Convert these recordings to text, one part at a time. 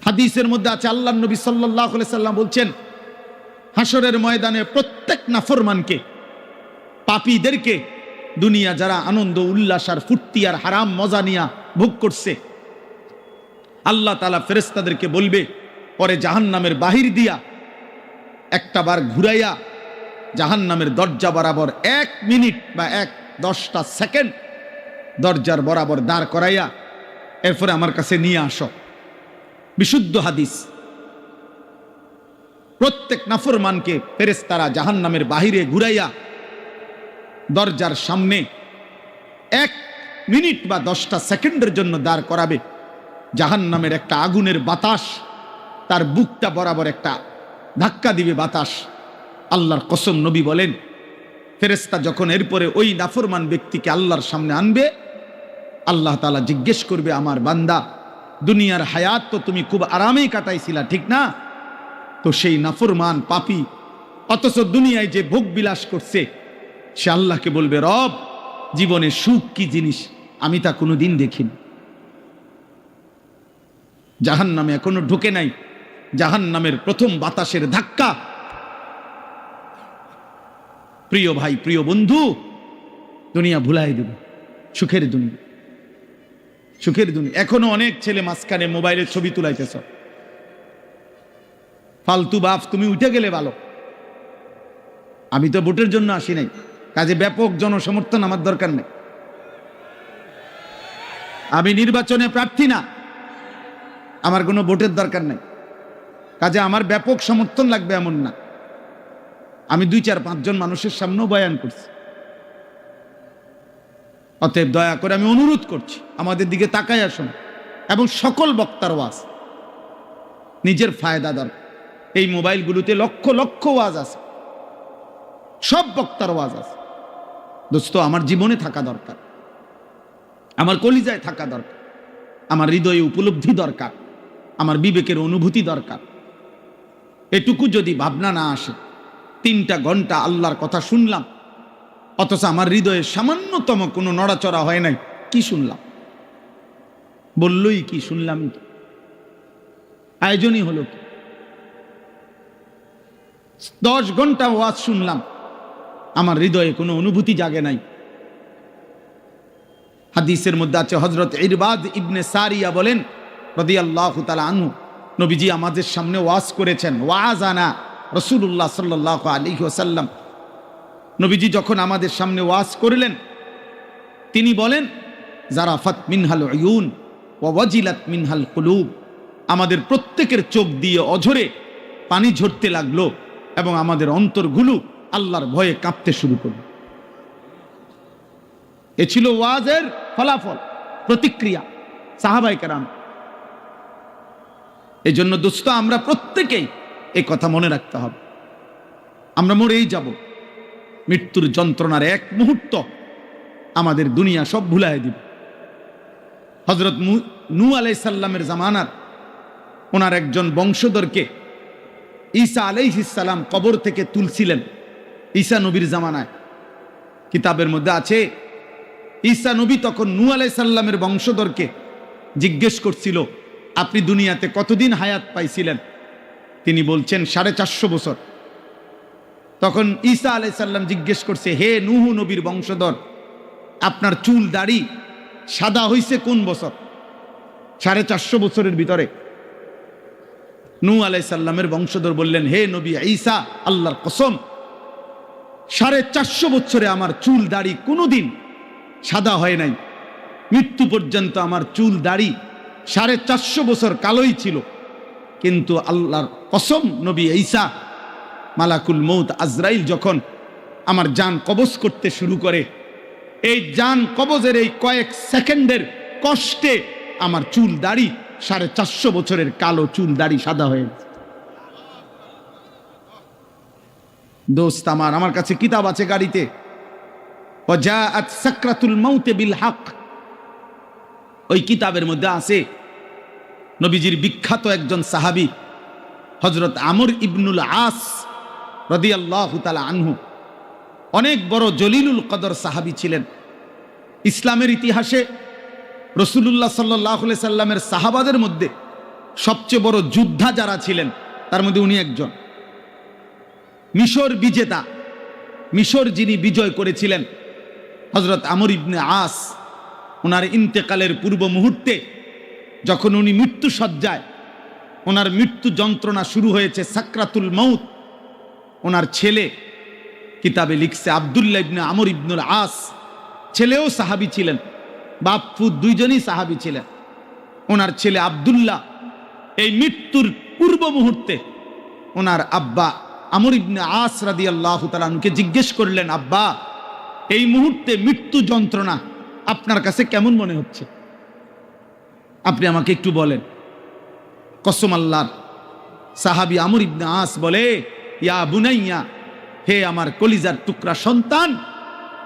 হাদিসের মধ্যে আছে আল্লাহর নবী সাল্লাল্লাহু আলাইহি সাল্লাম বলছেন, হাসরের ময়দানে প্রত্যেক নাফরমানকে, পাপীদেরকে, দুনিয়া যারা আনন্দ উল্লাস আর ফুর্তি আর হারাম মজা নিয়া ভোগ করছে, আল্লাহ তাআলা ফেরেশতাদেরকে বলবে, পরে জাহান্নামের বাহির দিয়া একটা বার ঘুরাইয়া জাহান্নামের দরজা বরাবর 1 মিনিট বা 10টা সেকেন্ড দরজার বরাবর দাঁড় করাইয়া এরপরে আমার কাছে নিয়ে আসো। বিশুদ্ধ হাদিস। প্রত্যেক নাফরমানকে ফেরেশতারা জাহান্নামের বাহিরে ঘুরাইয়া দরজার সামনে 1 মিনিট বা 10টা সেকেন্ডের জন্য দাঁড় করাবে। জাহান্নামের একটা আগুনের বাতাস তার বুকটা বরাবর একটা ধাক্কা দিবে বাতাস। আল্লাহর কসম, নবী বলেন, ফেরেশতা যখন এরপরে ওই নাফরমান ব্যক্তিকে আল্লাহর সামনে আনবে, আল্লাহ তাআলা জিজ্ঞেস করবে, আমার বান্দা, দুনিয়ার হায়াত তো তুমি খুব আরামেই কাটাইছিলা, ঠিক না? তো সেই নাফরমান পাপী অথচ দুনিয়ায় যে ভোগ বিলাস করছে, সে আল্লাহকে বলবে, রব, জীবনে সুখ কি জিনিস আমি তা কোনোদিন দেখিনি। জাহান্নামে এখনো ঢুকে নাই। জাহান্নামের প্রথম বাতাসের ধাক্কা, প্রিয় ভাই, প্রিয় বন্ধু, দুনিয়া ভুলাই দেব। সুখের দুনিয়া, সুখের দুনিয়া। এখনো অনেক ছেলে মাঝখানে মোবাইলের ছবি তুলাইতেছ। ফালতু বাপ, তুমি উঠে গেলে ভালো। আমি তো ভোটের জন্য আসি নাই, কাজে ব্যাপক জনসমর্থন আমার দরকার নেই। আমি নির্বাচনে প্রার্থী না, আমার কোনো ভোটের দরকার নেই, কাজে আমার ব্যাপক সমর্থন লাগবে এমন না। আমি 2-4-5 জন মানুষের সামনেও বয়ান করছি। অতএব দয়া করে আমি অনুরোধ করছি, আমাদের দিকে তাকাই আসুন। এবং সকল বক্তার ওয়াজ নিজের ফায়দা দরকার। এই মোবাইলগুলোতে লক্ষ লক্ষ ওয়াজ আছে, সব বক্তার ওয়াজ আছে। দোস্ত, আমার জীবনে থাকা দরকার, আমার কলিজায় থাকা দরকার, আমার হৃদয়ে উপলব্ধি দরকার, আমার বিবেকের অনুভূতি দরকার। এটুকু যদি ভাবনা না আসে, 3টা ঘন্টা আল্লাহর কথা শুনলাম, অথচ আমার হৃদয়ে সামান্যতম কোনো নড়াচড়া হয় নাই, কি শুনলাম? বললই কি, শুনলাম কি? আয়োজনই হলো কি? 10 ঘন্টা ওয়াজ শুনলাম, আমার হৃদয়ে কোনো অনুভূতি জাগে নাই। হাদিসের মধ্যে আছে, হযরত ইরবাদ ইবনে সারিয়া বলেন রাদিয়াল্লাহু তাআলা আনহু, নবীজি আমাদের সামনে ওয়াজ করেছেন। ওয়াজানা রাসূলুল্লাহ সাল্লাল্লাহু আলাইহি ওয়াসাল্লাম, নবীজি যখন আমাদের সামনে ওয়াজ করলেন, তিনি বলেন, জারাফাত মিনহাল উয়ুন ওয়া ওয়াজিলাত মিনহাল কুলুব, আমাদের প্রত্যেকের চোখ দিয়ে অঝরে পানি ঝরতে লাগলো এবং আমাদের অন্তরগুলো আল্লাহর ভয়ে কাঁপতে শুরু করলো। এ ছিল ওয়াজের ফলাফল, প্রতিক্রিয়া সাহাবায়ে কেরাম। এই জন্য দোস্ত, আমরা প্রত্যেকেই এই কথা মনে রাখতে হবে, আমরা মরেই যাব। মৃত্যুর যন্ত্রণার 1 মুহূর্ত আমাদের দুনিয়া সব ভুলাই দিবে। হযরত নূহ আলাইহিস সালামের জামানার ওনার একজন বংশধরকে ঈসা আলাইহিস সালাম কবর থেকে তুলছিলেন। ঈসা নবীর জামানায় কিতাবের মধ্যে আছে, ঈসা নবী তখন নূহ আলাইহিস সালামের বংশধরকে জিজ্ঞেস করছিল, আপনি দুনিয়াতে কতদিন হায়াত পাইছিলেন? তিনি বলছেন 450 বছর। তখন ঈসা আলাইহিস সালাম জিজ্ঞেস করছে, হে নূহ নবীর বংশধর, আপনার চুল দাড়ি সাদা হইছে কোন বছর? 450 বছরের ভিতরে। নূহ আলাইহিস সালামের বংশধর বললেন, হে নবী ঈসা, আল্লাহর কসম, 450 বছরে আমার চুল দাড়ি কোনোদিন সাদা হয় নাই। মৃত্যু পর্যন্ত আমার চুল দাড়ি 450 বছর কালোই ছিল। কিন্তু আল্লাহর কসম, নবী ঈসা, মালাকুল মউত আজরাইল যখন আমার জান কবজ করতে শুরু করে, এই জান কবজের এই কয়েক সেকেন্ডের কষ্টে আমার চুল দাড়ি 450 বছরের কালো চুল দাড়ি সাদা হয়ে গেছে। দোস্ত আমার কাছে কিতাব আছে গাড়িতে, ওয়াজাআত সাকরাতুল মাউত বিল হক। ওই কিতাবের মধ্যে আছে নবীজির বিখ্যাত একজন সাহাবী হযরত আমর ইবনুল আস রাদিয়াল্লাহু তাআলা আনহু, অনেক বড় জলিলুল কদর সাহাবী ছিলেন। ইসলামের ইতিহাসে রাসূলুল্লাহ সাল্লাল্লাহু আলাইহি সাল্লামের সাহাবাদের মধ্যে সবচেয়ে বড় যোদ্ধা যারা ছিলেন তার মধ্যে উনি একজন। মিশর বিজেতা, মিশর যিনি বিজয় করেছিলেন, হযরত আমর ইবনে আস, ওনার ইন্তেকালের পূর্ব মুহূর্তে যখন উনি মৃত্যু সজ্জায়, ওনার মৃত্যু যন্ত্রণা শুরু হয়েছে, সাকরাতুল মউত, ওনার ছেলে কিতাবে লিখছে আব্দুল্লাহ ইবনে আমর ইবনুল আস, ছেলেও সাহাবী ছিলেন, বাপ্পু দুইজনই সাহাবী ছিলেন। ওনার ছেলে আব্দুল্লাহ এই মৃত্যুর পূর্ব মুহূর্তে ওনার আব্বা আমর ইবনে আস রাদিয়াল্লাহু তাআলা আনহুকে জিজ্ঞেস করলেন, আব্বা, এই মুহূর্তে মৃত্যু যন্ত্রণা আপনার কাছে কেমন মনে হচ্ছে? আপনি আমাকে একটু বলেন। কসম আল্লাহর, সাহাবী আমর ইবনে আস বলে, ইয়া বুনাইয়া, হে আমার কলিজার টুকরা সন্তান,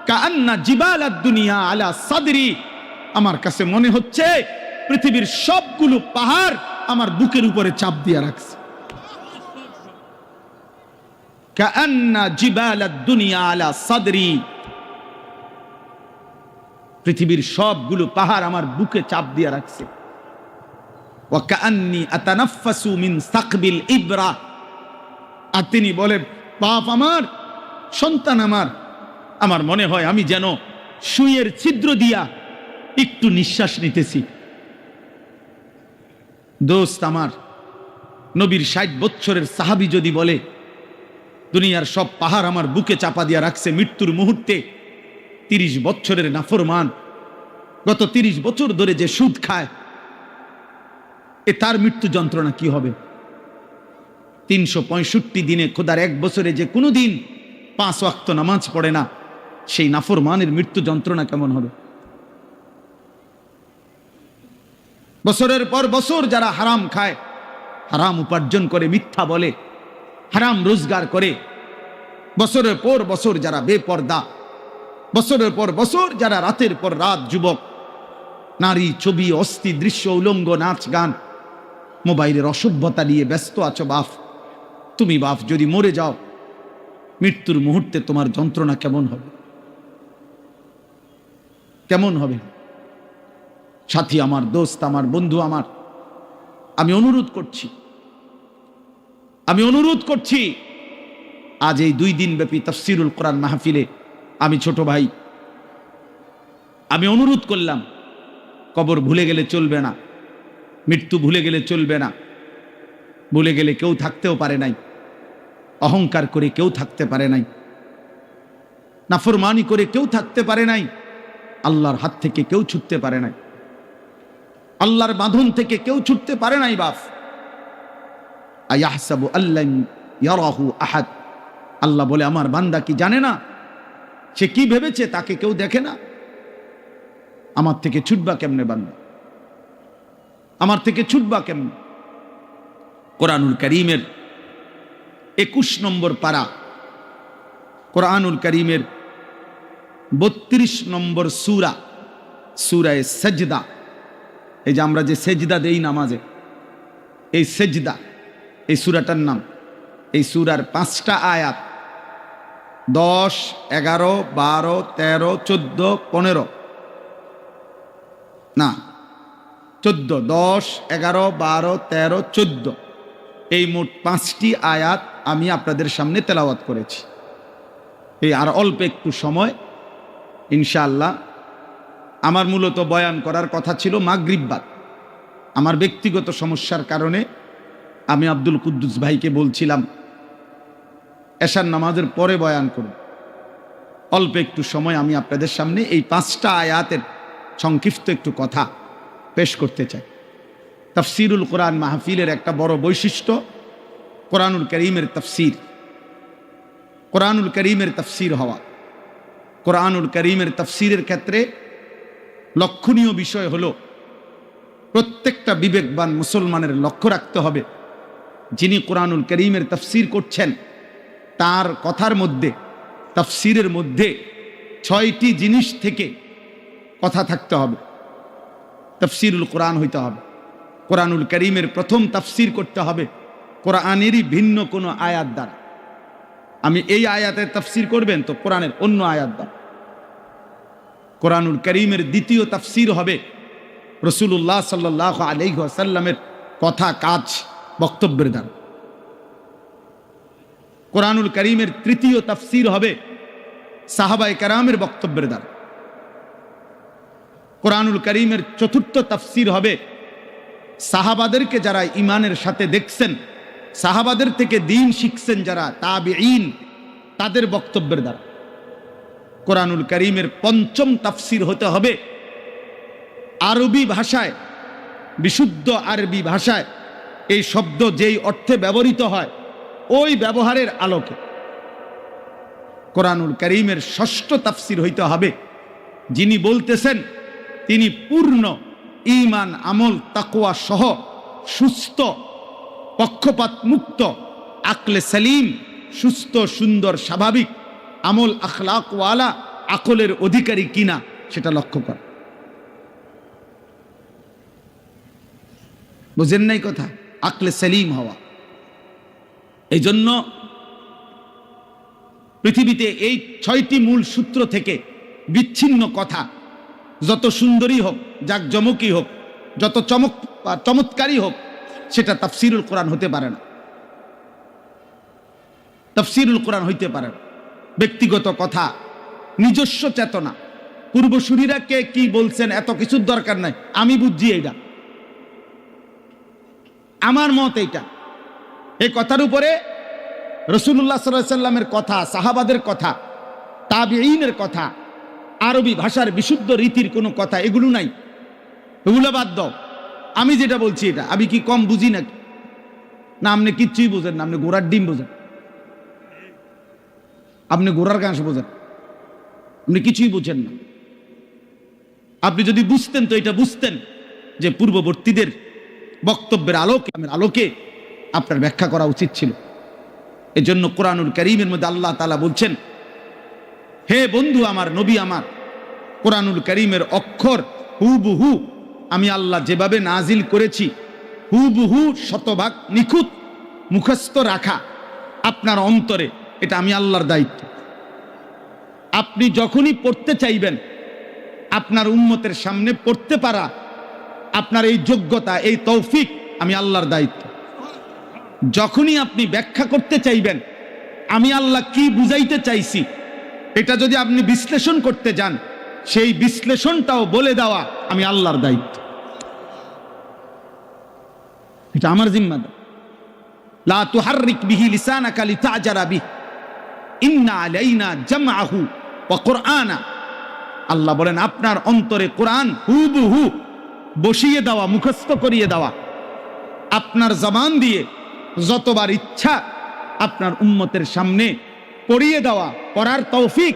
কাআন্না জিবালাদ দুনিয়া আলা সাদরি, আমার কাছে মনে হচ্ছে পৃথিবীর সবগুলো পাহাড় আমার বুকের উপরে চাপ দিয়ে রাখছে। কাআন্না জিবালাদ দুনিয়া আলা সাদরি, পৃথিবীর সবগুলো পাহাড় আমার বুকে চাপ দিয়ে রাখছে। ওয়া কাআন্নি আতানাফাসু মিন সাকবিল ইবরা, আর তিনি বলেন, বাপ আমার, সন্তান আমার, আমার মনে হয় আমি যেন সুইয়ের ছিদ্র দিয়া একটু নিঃশ্বাস নিতেছি। দোস্ত আমার, নবীর 60 বছরের সাহাবী যদি বলে দুনিয়ার সব পাহাড় আমার বুকে চাপা দিয়া রাখছে মৃত্যুর মুহূর্তে, 30 বছরের নাফরমান গত 30 বছর ধরে যে সুদ খায়, তার মৃত্যু যন্ত্রণা কি হবে? 365 দিনে, খোদার এক বছরে যে কোনো দিন 5 ওয়াক্ত নামাজ পড়ে না, সেই নাফরমানের মৃত্যু যন্ত্রণা কেমন হবে? বছরের পর বছর যারা হারাম খায়, হারাম উপার্জন করে, মিথ্যা বলে, হারাম রোজগার করে, বছরের পর বছর যারা বেপর্দা, বছরের পর বছর যারা রাতের পর রাত যুবক, নারী, ছবি, অস্থি দৃশ্য, উলঙ্গ নাচ গান, মোবাইলের অসভ্যতা নিয়ে ব্যস্ত আছো, বাপ তুমি বাপ যদি মরে যাও, মৃত্যুর মুহূর্তে তোমার যন্ত্রণা কেমন হবে? কেমন হবে? সাথী আমার, দোস্ত আমার, বন্ধু আমার, আমি অনুরোধ করছি, আজ এই 2 দিন ব্যাপী তাফসীরুল কোরআন মাহফিলে আমি ছোট ভাই, আমি অনুরোধ করলাম, কবর ভুলে গেলে চলবে না, মৃত্যু ভুলে গেলে চলবে না। ভুলে গেলে কেউ থাকতেও পারে নাই, অহংকার করে কেউ থাকতে পারে নাই, নাফরমানি করে কেউ থাকতে পারে নাই, আল্লাহর হাত থেকে কেউ ছুটতে পারে নাই, আল্লাহর বাঁধন থেকে কেউ ছুটতে পারে নাই। বাপ, আয়াহসাবু আল্লান ইয়ারাহু আহাদ, আল্লাহ বলে, আমার বান্দা কি জানে না? সে কি ভেবেছে তাকে কেউ দেখে না? আমার থেকে ছুটবা কেমনে বান্দা? আমার থেকে ছুটবা কেমনে? কোরআনুল কারীমের 21 নম্বর পারা, কোরআনুল কারীমের 32 নম্বর সূরা, সূরায়ে সাজদা। এই যে আমরা যে সেজদা দেই নামাজে, এই সেজদা, এই সূরাটার নাম। এই সূরার 5টা আয়াত, 10, 11, 12, 13, 14, 15, না 14, 10, 11, 12, 13, 14, এই মোট 5টি আয়াত আমি আপনাদের সামনে তেলাওয়াত করেছি। এই আর অল্প একটু সময় ইনশাআল্লাহ। আমার মূলত বয়ান করার কথা ছিল মাগরিব বাদ, আমার ব্যক্তিগত সমস্যার কারণে আমি আব্দুল কুদ্দুস ভাইকে বলছিলাম এশার নামাজের পরে বয়ান করব। অল্প একটু সময় আমি আপনাদের সামনে এই 5টা আয়াতের সংক্ষিপ্ত একটু কথা পেশ করতে চাই। তাফসীরুল কোরআন মাহফিলের একটা বড় বৈশিষ্ট্য কোরআনুল কারীমের তাফসীর, কোরআনুল কারীমের তাফসীর হওয়া। কোরআনুল কারীমের তাফসীরের ক্ষেত্রে লক্ষণীয় বিষয় হলো, প্রত্যেকটা বিবেকবান মুসলমানের লক্ষ্য রাখতে হবে, যিনি কোরআনুল কারীমের তাফসীর করছেন তার কথার মধ্যে, তাফসীরের মধ্যে 6টি জিনিস থেকে কথা থাকতে হবে। তাফসীরুল কোরআন হইতে হবে, কোরআনুল কারীমের প্রথম তাফসীর করতে হবে কোরআনেরই ভিন্ন কোনো আয়াত দ্বারা। আমি এই আয়াতের তাফসীর করবেন তো কোরআনের অন্য আয়াত দ্বারা। কোরআনুল কারীমের দ্বিতীয় তাফসীর হবে রাসূলুল্লাহ সাল্লাল্লাহু আলাইহি ওয়াসাল্লামের কথা, কাজ, বক্তব্যের দ্বারা। কোরআনুল কারীমের তৃতীয় তাফসীর হবে সাহাবায়ে কেরামের বক্তব্যের দ্বারা। কোরআনুল কারীমের চতুর্থ তাফসীর হবে সাহাবাদেরকে যারা ঈমানের সাথে দেখছেন, সাহাবাদের থেকে দ্বীন শিখছেন যারা তাবিঈন, তাদের বক্তব্যের দ্বারা। কোরআনুল কারীমের পঞ্চম তাফসীর হতে হবে আরবি ভাষায়, বিশুদ্ধ আরবি ভাষায় এই শব্দ যেই অর্থে ব্যবহৃত হয় ওই ব্যবহারের আলোকে। কোরআনুল কারীমের ষষ্ঠ তাফসীর হইতে হবে যিনি বলতেছেন তিনি পূর্ণ ঈমান, আমল, তাকওয়া সহ সুস্থ, পক্ষপাত মুক্ত, আকলে সালিম, সুস্থ, সুন্দর, স্বাভাবিক, আমল আখলাক ওয়ালা আকলের অধিকারী কিনা সেটা লক্ষ্য কর। বুঝেন নাই কথা? আকলে সালিম হওয়া। এই জন্য পৃথিবীতে এই 6টি মূল সূত্র থেকে বিচ্ছিন্ন কথা, যত সুন্দরী হোক, জাকজমকই হোক, যত চমৎকারী হোক, সেটা তাফসীরুল কোরআন হতে পারে না। তাফসীরুল কোরআন হইতে পারে না। ব্যক্তিগত কথা, নিজস্ব চেতনা, পূর্বসূরীরা কে কি বলছেন এত কিছুর দরকার নাই, আমি বুঝছি এইটা, আমার মত এইটা। এই কথার উপরে রাসূলুল্লাহ সাল্লাল্লাহু আলাইহি সাল্লামের কথা, সাহাবাদের কথা, তাবিঈনের কথা, আরবি ভাষার বিশুদ্ধ রীতির কোনো কথা এগুলো নাই, এগুলো বাদ দাও। আমি যেটা বলছি এটা আমি কি কম বুঝি নাকি? না, আপনি কিচ্ছুই বোঝেন না, আপনি ঘোড়ার ডিম বোঝেন, আপনি ঘোড়ার ঘাস বোঝেন, আপনি কিছুই বুঝেন না। আপনি যদি বুঝতেন তো এটা বুঝতেন যে পূর্ববর্তীদের বক্তব্যের আলোকে আপনার ব্যাখ্যা করা উচিত ছিল। এজন্য কোরআনুল কারীমের মধ্যে আল্লাহ তাআলা বলছেন, হে বন্ধু আমার, নবী আমার, কোরআনুল কারীমের অক্ষর হুবহু আমি আল্লাহ যেভাবে নাজিল করেছি হুবহু শতভাগ নিখুঁত মুখস্থ রাখা আপনার অন্তরে, এটা আমি আল্লাহর দায়িত্ব। আপনি যখনই পড়তে চাইবেন, আপনার উম্মতের সামনে পড়তে পারা, আপনার এই যোগ্যতা, এই তৌফিক আমি আল্লাহর দায়িত্ব। যখনই আপনি ব্যাখ্যা করতে চাইবেন, আমি আল্লাহ কি বুঝাইতে চাইছি, এটা যদি আপনি বিশ্লেষণ করতে যান, সেই বিশ্লেষণটাও বলে দেওয়া আমি আল্লাহর দায়িত্ব। এটা আমার জিম্মাদার। লা তুহাররিক বিহি লিসানাকা লিতাজারা বিহি ইন্না আলাইনা জামআহু ওয়া কুরআনা। আল্লাহ বলেন আপনার অন্তরে কোরআন হুবহু বসিয়ে দেওয়া, মুখস্থ করিয়ে দেওয়া, আপনার জবান দিয়ে যতবার ইচ্ছা আপনার উম্মতের সামনে পড়িয়ে দেওয়া, পড়ার তৌফিক।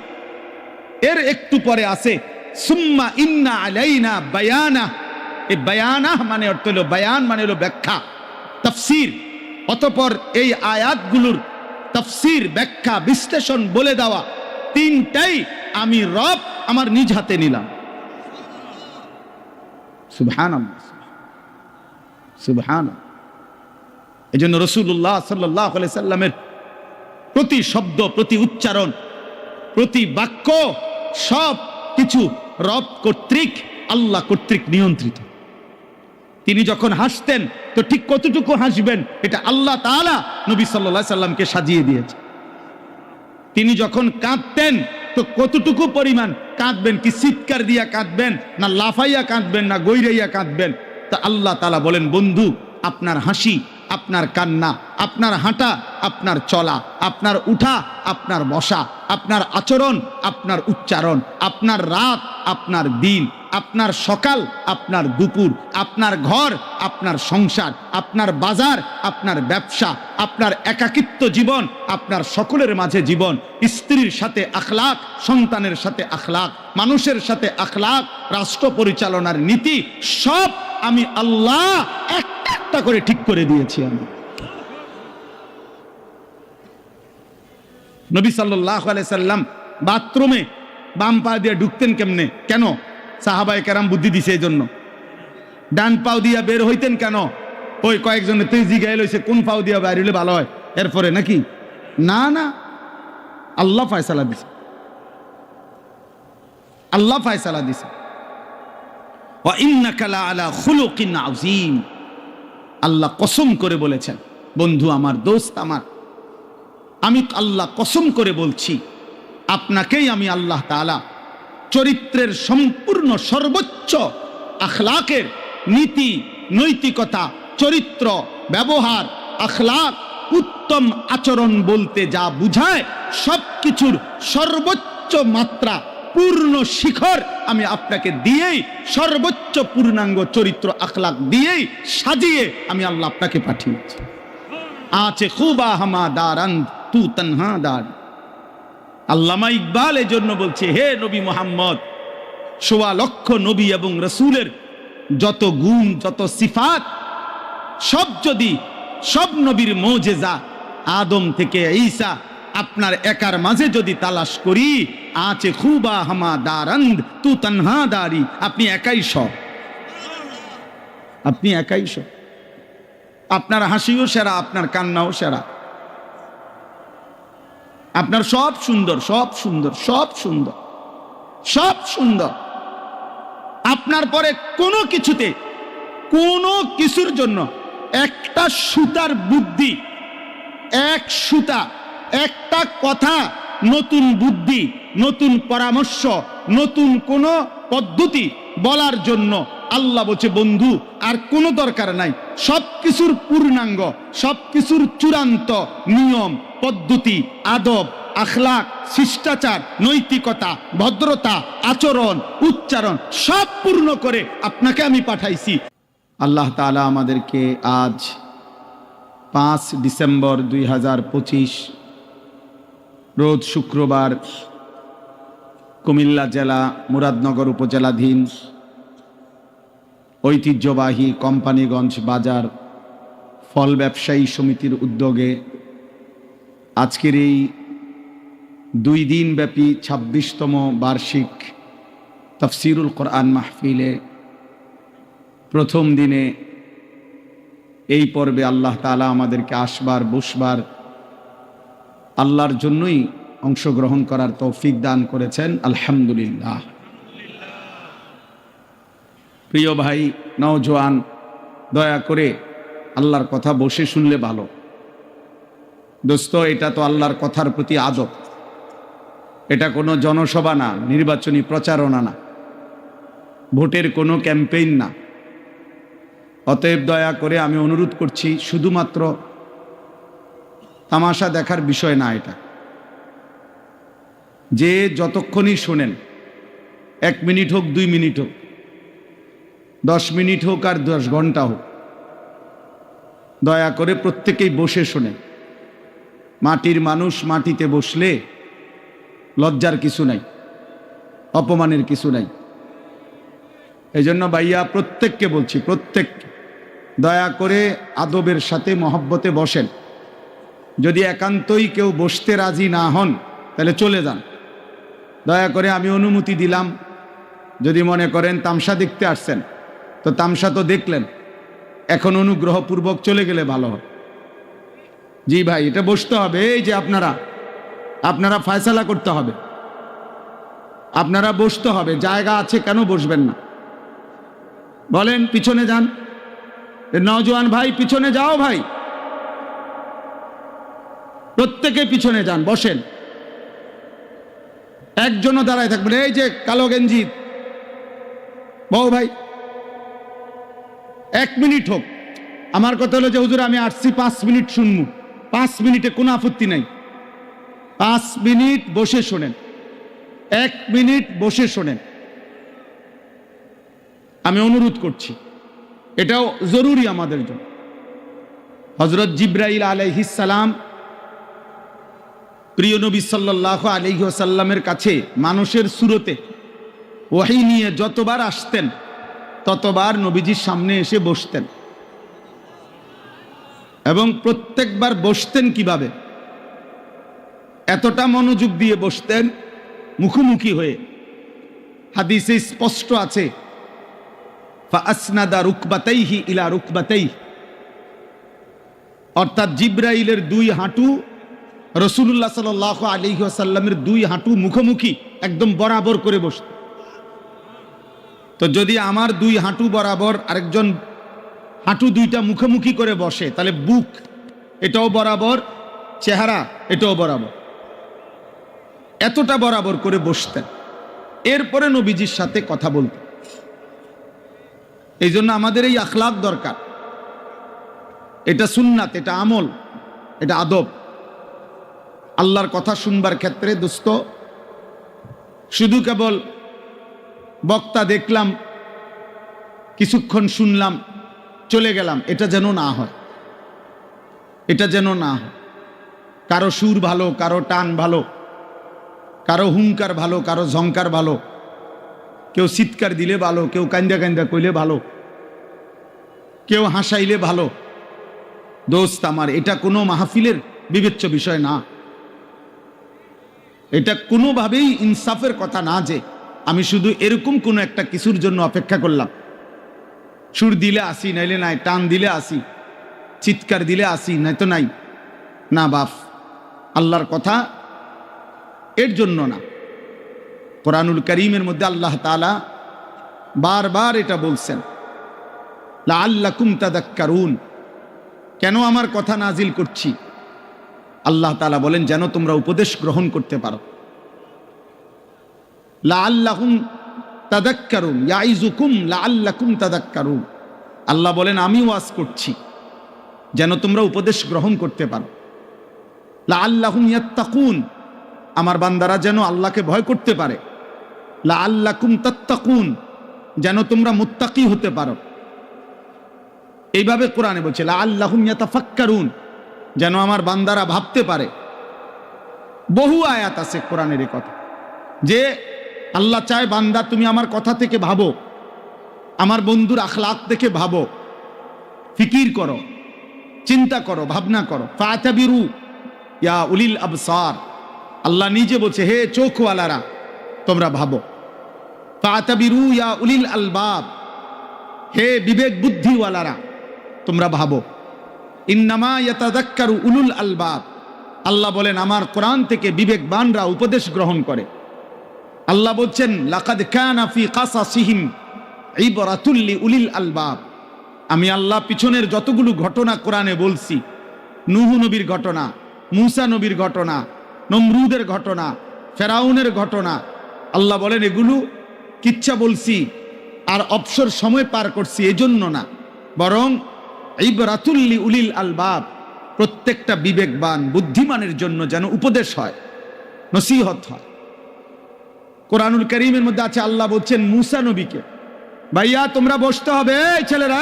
এর একটু পরে আছে সুম্মা ইন্না আলাইনা বায়ানা। এই বায়ানা মানে অর্থ হলো, বায়ান মানে হলো ব্যাখ্যা, তাফসীর। অতঃপর এই আয়াতগুলোর তাফসীর, ব্যাখ্যা, বিশ্লেষণ বলে দেওয়া, তিনটাই আমি রব আমার নিজ হাতে নিলাম। সুবহানাল্লাহ, সুবহানাল্লাহ। এজন্য রাসূলুল্লাহ সাল্লাল্লাহু আলাইহি সাল্লামের প্রতি শব্দ, প্রতি উচ্চারণ, প্রতি বাক্য সব কিছু রব কর্তৃক, আল্লাহ কর্তৃক নিয়ন্ত্রিত। তিনি যখন হাসতেন তো ঠিক কতটুকু হাসবেন এটা আল্লাহ তাআলা নবী সাল্লাল্লাহু আলাইহি সাল্লামকে সাজিয়ে দিয়েছে। তিনি যখন কাঁদতেন তো কতটুকু পরিমাণ কাঁদবেন, কি চিৎকার দিয়া কাঁদবেন, না লাফাইয়া কাঁদবেন, না গৈরাইয়া কাঁদবেন, তা আল্লাহ তাআলা বলেন বন্ধু আপনার হাসি, আপনার কান্না, আপনার হাঁটা, আপনার চলা, আপনার উঠা, আপনার বসা, আপনার আচরণ, আপনার উচ্চারণ, আপনার রাত, আপনার দিন, আপনার সকাল, আপনার দুপুর, আপনার ঘর, আপনার সংসার, আপনার বাজার, আপনার ব্যবসা, আপনার একাকিত্ব জীবন, আপনার সকলের মাঝে জীবন, স্ত্রীর সাথে আখলাক, সন্তানের সাথে আখলাক, মানুষের সাথে আখলাক, রাষ্ট্র পরিচালনার নীতি, সব আমি আল্লাহ একটা একটা করে ঠিক করে দিয়েছি। আমি নবী সাল্লাল্লাহু আলাইহি সাল্লাম বাথরুমে বাম পা দিয়ে ঢুকতেন কেমনে? কেন? সাহাবায়ে কেরাম বুদ্ধি দিছে এই জন্য। ডান পাও দিয়া বের হইতেন কেন? ওই কয়েকজনে তুই জিগাইল হইছে কোন পাও দিয়া বাইর হইলে ভালো হয় এরপরে নাকি? না না, আল্লাহ ফয়সালা দিছে, আল্লাহ ফয়সালা দিছে। ওয়া ইন্নাকা লা আলা খুলুকিন আযীম। আল্লাহ কসম করে বলেছেন, বন্ধু আমার, দোস্ত আমার, আমি আল্লাহ কসম করে বলছি, আপনাকেই আমি আল্লাহ তাআলা চরিত্রের সম্পূর্ণ সর্বোচ্চ আখলাকের নীতি নৈতিকতা, চরিত্র, ব্যবহার, আখলাক, উত্তম আচরণ বলতে যা বুঝায় সবকিছুর সর্বোচ্চ মাত্রা, পূর্ণ শিখর আমি আপনাকে দিয়েই, সর্বোচ্চ পূর্ণাঙ্গ চরিত্র আখলাক দিয়েই সাজিয়ে আমি আল্লাহ আপনাকে পাঠিয়েছি। আছে খুবা হামা দারান তু তনহা দার। আল্লামা ইকবাল এই জন্য বলছে, হে নবী মুহাম্মদ, ১৬ লক্ষ নবী এবং রসুলের যত গুণ, যত সিফাত, সব নবীর মুজিজা আদম থেকে ঈসা আপনার একার মাঝে যদি তালাশ করি, আছে খুবা হামা দারান্দ তু তনহা দারি, আপনি একাই সব, আপনি একাই সব। আপনার হাসিও সেরা, আপনার কান্নাও সেরা, আপনার সব সুন্দর, সব সুন্দর, সব সুন্দর, সব সুন্দর। আপনার পরে কোনো কিছুতে, কোনো কিছুর জন্য একটা সুতার বুদ্ধি, এক সুতা, একটা কথা, নতুন বুদ্ধি, নতুন পরামর্শ, নতুন কোনো পদ্ধতি বলার জন্য আল্লাহ বলছে, বন্ধু আর কোনো দরকার নাই, সবকিছুর পূর্ণাঙ্গ, সবকিছুর চূড়ান্ত নিয়ম, পদ্ধতি, আদব, আখলাক, শিষ্টাচার, নৈতিকতা, ভদ্রতা, আচরণ, উচ্চারণ সব পূর্ণ করে আপনাকে আমি পাঠাইছি। আল্লাহ তাআলা আমাদেরকে আজ 5 ডিসেম্বর 2025 রোজ শুক্রবার কুমিল্লা জেলা মুরাদনগর উপজেলাধীন ঐতিহ্যবাহী কোম্পানিগঞ্জ বাজার ফল ব্যবসায়ী সমিতির উদ্যোগে আজকের এই 2 দিনব্যাপী 26তম বার্ষিক তাফসিরুল কোরআন মাহফিলে প্রথম দিনে এই পর্বে আল্লাহ তাআলা আমাদেরকে আসবার, বসবার, আল্লাহর জন্যই অংশগ্রহণ করার তৌফিক দান করেছেন, আলহামদুলিল্লাহ। প্রিয় ভাই নওজোয়ান, দয়া করে আল্লাহর কথা বসে শুনলে ভালো। দোস্ত, এটা তো আল্লাহর কথার প্রতি আদব, এটা কোনো জনসভা না, নির্বাচনী প্রচারণা না, ভোটের কোনো ক্যাম্পেইন না। অতএব দয়া করে আমি অনুরোধ করছি, শুধুমাত্র তামাশা দেখার বিষয় না এটা। যে যতক্ষণই শোনেন, 1 মিনিট হোক, 2 মিনিট হোক, 10 মিনিট হোক আর 10 ঘন্টা হোক, দয়া করে প্রত্যেকেই বসে শোনেন। মাটির মানুষ মাটিতে বসলে লজ্জার কিছু নাই, অপমানের কিছু নাই। এই জন্য ভাইয়া প্রত্যেককে বলছি, প্রত্যেক দয়া করে আদবের সাথে মহব্বতে বসেন। যদি একান্তই কেউ বসতে রাজি না হন তাহলে চলে যান, দয়া করে আমি অনুমতি দিলাম। যদি মনে করেন তামসা দেখতে আসছেন তো তামসা তো দেখলেন, এখন অনুগ্রহপূর্বক চলে গেলে ভালো হয়। জি ভাই, এটা বসতে হবে। এই যে আপনারা ফয়সালা করতে হবে, আপনারা বসতে হবে। জায়গা আছে, কেন বসবেন না বলেন? পিছনে যান, নওজোয়ান ভাই পিছনে যাও, ভাই প্রত্যেকে পিছনে যান, বসেন। একজনও দাঁড়ায় থাকবেন। এই যে কালো গেঞ্জি বউ ভাই, 1 মিনিট হোক। আমার কথা হলো যে হুজুর আমি আসছি 5 মিনিট শুনবো, 5 মিনিটে কোনো আপত্তি নাই। 5 মিনিট বসে শোনেন, 1 মিনিট বসে শোনেন, আমি অনুরোধ করছি। এটাও জরুরি আমাদের জন্য। হযরত জিবরাইল আলাইহিস সালাম প্রিয় নবী সাল্লাল্লাহু আলাইহি ওয়াসাল্লামের কাছে মানুষের সুরতে ওহী নিয়ে যতবার আসতেন ততবার নবীজির সামনে এসে বসতেন, এবং প্রত্যেকবার বসতেন কিভাবে? এতটা মনোযোগ দিয়ে বসতেন, মুখোমুখি হয়ে। হাদিসে স্পষ্ট আছে, ফাআসনাদা রুকবাতাইহি ইলা রুকবাতাইহি, অর্থাৎ জিবরাইলের 2 হাঁটু রাসূলুল্লাহ সাল্লাল্লাহু আলাইহি ওয়াসাল্লামের 2 হাঁটু মুখোমুখি একদম বরাবর করে বসতেন। তো যদি আমার 2 হাঁটু বরাবর আরেকজন হাঁটু দুইটা মুখোমুখি করে বসে, তাহলে বুক এটাও বরাবর, চেহারা এটাও বরাবর, এতটা বরাবর করে বসতেন। এরপরে নবীজির সাথে কথা বলতেন। এই জন্য আমাদের এই আখলাক দরকার। এটা সুন্নাত, এটা আমল, এটা আদব। আল্লাহর কথা শুনবার ক্ষেত্রে দোস্ত, শুধু কেবল বক্তা দেখলাম, কিছুক্ষণ শুনলাম, চলে গেলাম, এটা যেন না হয়। এটা যেন না হয়। কারো সুর ভালো, কারো টান ভালো, কারো হুঙ্কার ভালো, কারো ঝংকার ভালো, কেউ চিৎকার দিলে ভালো, কেউ কান্দা কান্দা কইলে ভালো, কেউ হাসাইলে ভালো। দোস্ত আমার, এটা কোনো মাহফিলের বিবেচ্য বিষয় না। এটা কোনোভাবেই ইনসাফের কথা না যে আমি শুধু এরকম কোনো একটা কিছুর জন্য অপেক্ষা করলাম, সুর দিলে আসি, নাইলে নাই, টান দিলে আসি, চিৎকার দিলে আসি, নাই তো নাই। না বাপ, আল্লাহর কথা এর জন্য না। কোরআনুল কারীমের মধ্যে আল্লাহ তাআলা বারবার এটা বলছেন, লাআল্লাকুম তাযাক্কারুন। কেন আমার কথা নাজিল করছি? আল্লাহ তাআলা বলেন যেন তোমরা উপদেশ গ্রহণ করতে পারো। লাআল্লাকুম তাযাক্কারুন, ইয়াইযুকুম লাআল্লাকুম তাযাক্কারুন। আল্লাহ বলেন আমি ওয়াজ করছি যেন তোমরা উপদেশ গ্রহণ করতে পারো। লাআল্লাহুম ইয়াত্তাকুন, আমার বান্দারা যেন আল্লাহকে ভয় করতে পারে। লাআল্লাকুম তাত্তাকুন, যেন তোমরা মুত্তাকি হতে পারো। এইভাবে কোরআনে বলছে লাআল্লাহুম ইয়াতাফাক্কারুন, যেন আমার বান্দারা ভাবতে পারে। বহু আয়াত আছে কোরআনের এই কথা, যে আল্লাহ চায় বান্দা তুমি আমার কথা থেকে ভাবো, আমার বন্ধুর আখলাক থেকে ভাবো, ফিকির করো, চিন্তা করো, ভাবনা করো। ফাতাবিরু ইয়া উলিল আবসার, আল্লাহ নিজে বলছে হে চোখওয়ালারা তোমরা ভাবো। ফাতাবিরু ইয়া উলিল আলবাব, হে বিবেক বুদ্ধিওয়ালারা তোমরা ভাবো। ইন্নামা ইয়াতাযাক্কারু উলুল আলবাব, আল্লাহ বলেন আমার কোরআন থেকে বিবেকবানরা উপদেশ গ্রহণ করে। আল্লাহ বলছেন লাকাদ কানা ফি কাসাসিহিম ইবরাতুল লিউলিল আলবাব। আমি আল্লাহ পিছনের যতগুলো ঘটনা কোরআনে বলছি, নূহ নবীর ঘটনা, মূসা নবীর ঘটনা, নমরুদের ঘটনা, ফেরাউনের ঘটনা, আল্লাহ বলেন এগুলো কিচ্ছা বলছি আর অবসর সময় পার করছি এজন্য না, বরং ইবরাতুল লিউলিল আলবাব, প্রত্যেকটা বিবেকবান বুদ্ধিমানের জন্য যেন উপদেশ হয়, নসিহত হয়। কোরআনুল কারীমের মধ্যে আছে আল্লাহ বলছেন মূসা নবীকে, ভাইয়া তোমরা বসতে হবে, এই ছেলেরা,